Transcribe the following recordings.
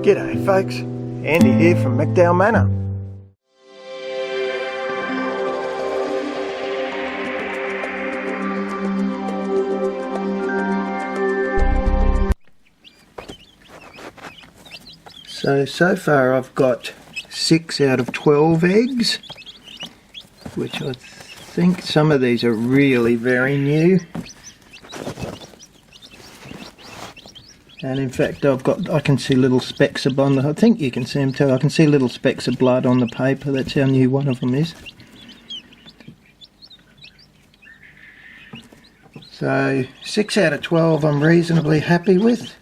G'day folks, Andy here from McDowall Manor. So far I've got 6 out of 12 eggs, which I think some of these are really very new. And in fact I can see little specks of blood. I think you can see them too. I can see little specks of blood on the paper. That's how new one of them is. So 6 out of 12 I'm reasonably happy with.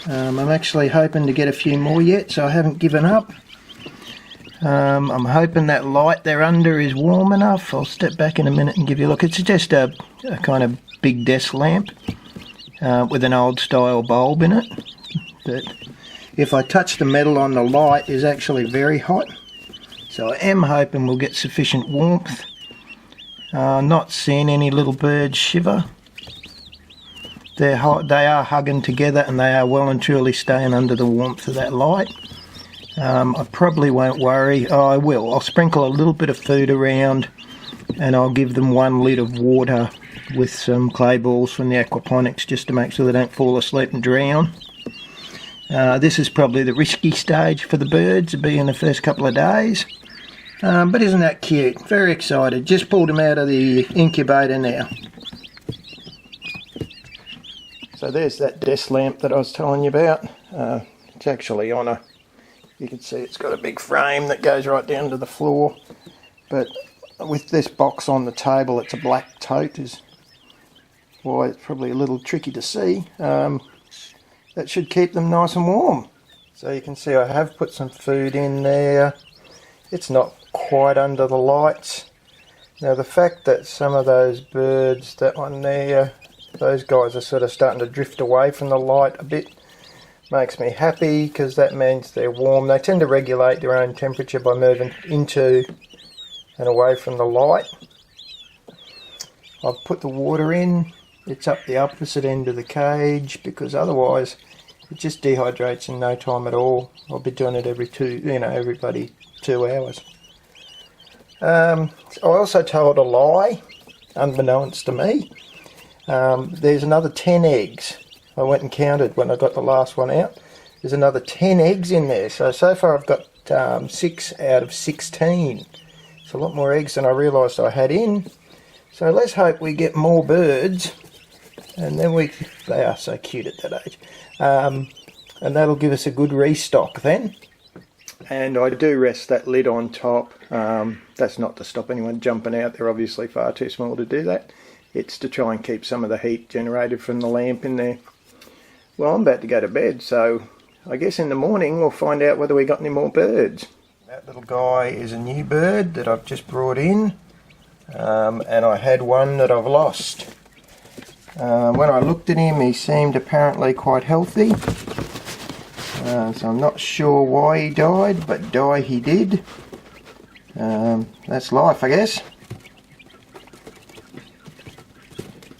I'm actually hoping to get a few more yet, so I haven't given up. I'm hoping that light there under is warm enough. I'll step back in a minute and give you a look. It's just a kind of big desk lamp with an old style bulb in it. But if I touch the metal on the light, is actually very hot. So I am hoping we'll get sufficient warmth. Not seeing any little birds shiver. They are hugging together and they are well and truly staying under the warmth of that light. I probably won't worry. Oh, I will. I'll sprinkle a little bit of food around and I'll give them 1 litre of water with some clay balls from the aquaponics just to make sure they don't fall asleep and drown. This is probably the risky stage for the birds, to be in the first couple of days. But isn't that cute? Very excited. Just pulled them out of the incubator now. So there's that desk lamp that I was telling you about. It's actually on a, you can see it's got a big frame that goes right down to the floor. But with this box on the table, it's a black tote, is why it's probably a little tricky to see. That should keep them nice and warm. So you can see I have put some food in there. It's not quite under the lights. Now the fact that some of those birds, that one there, those guys are sort of starting to drift away from the light a bit, makes me happy because that means they're warm. They tend to regulate their own temperature by moving into and away from the light. I've put the water in. It's up the opposite end of the cage because otherwise it just dehydrates in no time at all. I'll be doing it every bloody 2 hours. I also told a lie, unbeknownst to me. There's another 10 eggs. I went and counted when I got the last one out. There's another 10 eggs in there. So far I've got 6 out of 16. It's a lot more eggs than I realised I had in. So let's hope we get more birds. And then they are so cute at that age. And that'll give us a good restock then. And I do rest that lid on top. That's not to stop anyone jumping out. They're obviously far too small to do that. It's to try and keep some of the heat generated from the lamp in there. Well, I'm about to go to bed, so I guess in the morning we'll find out whether we got any more birds. That little guy is a new bird that I've just brought in, and I had one that I've lost. When I looked at him, he seemed apparently quite healthy, so I'm not sure why he died, but die he did. That's life, I guess.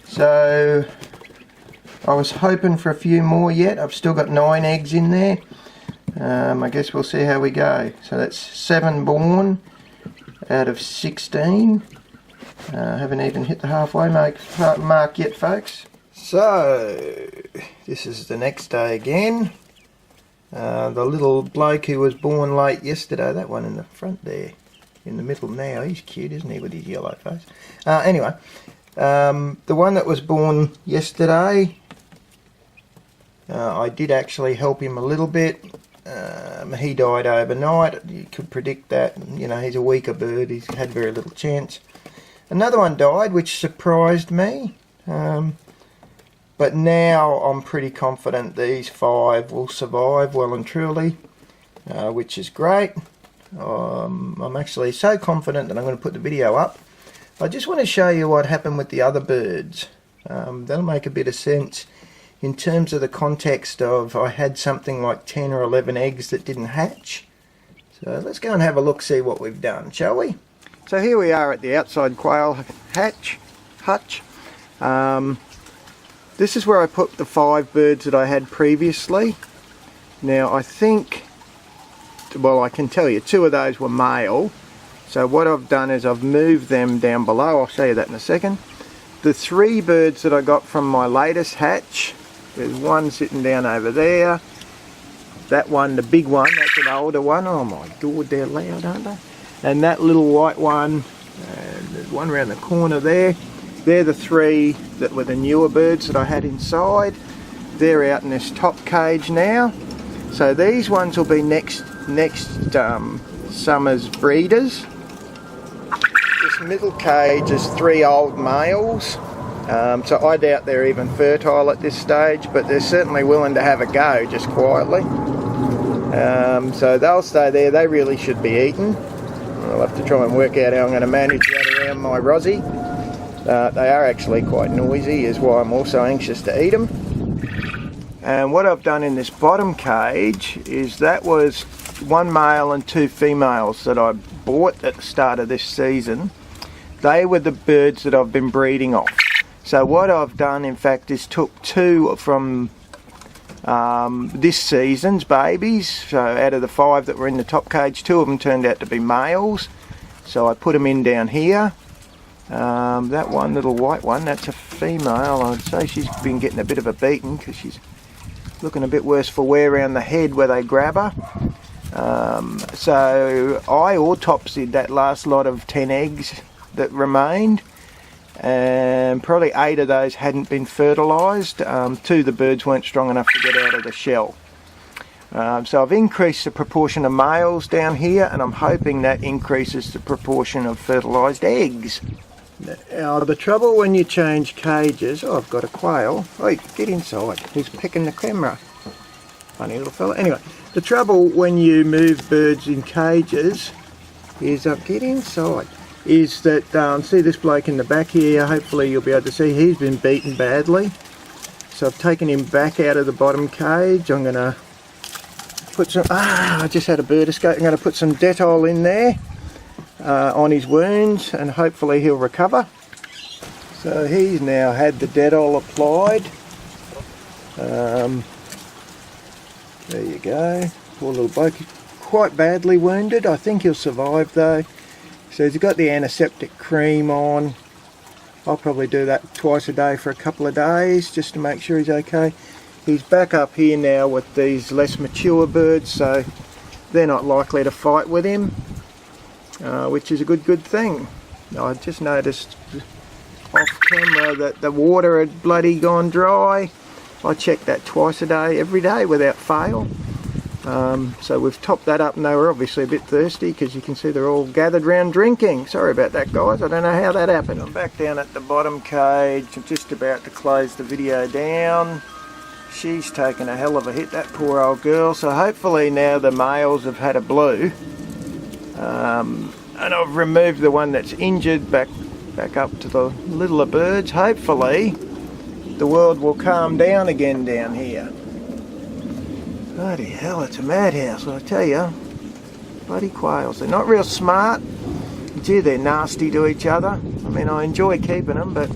So I was hoping for a few more yet. I've still got 9 eggs in there. I guess we'll see how we go. So that's 7 born out of 16. Haven't even hit the halfway mark yet, folks. So this is the next day again. The little bloke who was born late yesterday, that one in the front there, in the middle now, he's cute, isn't he, with his yellow face. Anyway. The one that was born yesterday, I did actually help him a little bit. He died overnight. You could predict that. You know, he's a weaker bird. He's had very little chance. Another one died, which surprised me. But now I'm pretty confident these 5 will survive well and truly, which is great. I'm actually so confident that I'm going to put the video up. I just want to show you what happened with the other birds. That'll make a bit of sense in terms of the context of I had something like 10 or 11 eggs that didn't hatch. So let's go and have a look, see what we've done, shall we? So here we are at the outside quail hutch. This is where I put the 5 birds that I had previously. Now I think, well, I can tell you 2 of those were male. So what I've done is I've moved them down below. I'll show you that in a second. The 3 birds that I got from my latest hatch, there's one sitting down over there. That one, the big one, that's an older one. Oh my God, they're loud, aren't they? And that little white one, and there's one around the corner there. They're the 3 that were the newer birds that I had inside. They're out in this top cage now. So these ones will be next summer's breeders. This middle cage is 3 old males. So I doubt they're even fertile at this stage, but they're certainly willing to have a go just quietly. So they'll stay there. They really should be eaten. I'll have to try and work out how I'm going to manage that around my Rozzie. They are actually quite noisy, is why I'm also anxious to eat them. And what I've done in this bottom cage is that was 1 male and 2 females that I bought at the start of this season. They were the birds that I've been breeding off. So what I've done, in fact, is took 2 from this season's babies. So out of the 5 that were in the top cage, 2 of them turned out to be males. So I put them in down here. That one little white one, that's a female. I'd say she's been getting a bit of a beating because she's looking a bit worse for wear around the head where they grab her. So I autopsied that last lot of 10 eggs that remained, and probably 8 of those hadn't been fertilised. 2 of the birds weren't strong enough to get out of the shell. So I've increased the proportion of males down here, and I'm hoping that increases the proportion of fertilised eggs. Now the trouble when you change cages, oh, I've got a quail. Oi, get inside. He's picking the camera. Funny little fella. Anyway, the trouble when you move birds in cages is, get inside, is that, see this bloke in the back here, hopefully you'll be able to see, he's been beaten badly. So I've taken him back out of the bottom cage. I'm going to put some, I just had a bird escape. I'm going to put some Dettol in there on his wounds, and hopefully he'll recover. So he's now had the Dettol applied. There you go. Poor little bloke, quite badly wounded. I think he'll survive though. So he's got the antiseptic cream on. I'll probably do that twice a day for a couple of days just to make sure he's okay. He's back up here now with these less mature birds, so they're not likely to fight with him, which is a good thing. I just noticed off camera that the water had bloody gone dry. I check that twice a day, every day without fail. So we've topped that up, and they were obviously a bit thirsty because you can see they're all gathered round drinking. Sorry about that, guys, I don't know how that happened. I'm back down at the bottom cage. I'm just about to close the video down. She's taken a hell of a hit, that poor old girl. So hopefully now the males have had a blue. And I've removed the one that's injured back up to the littler birds. Hopefully the world will calm down again down here. Bloody hell, it's a madhouse, I tell you. Bloody quails. They're not real smart. Gee, they're nasty to each other. I mean, I enjoy keeping them, but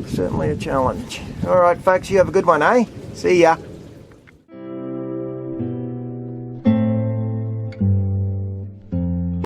certainly a challenge. Alright folks, you have a good one, eh? See ya.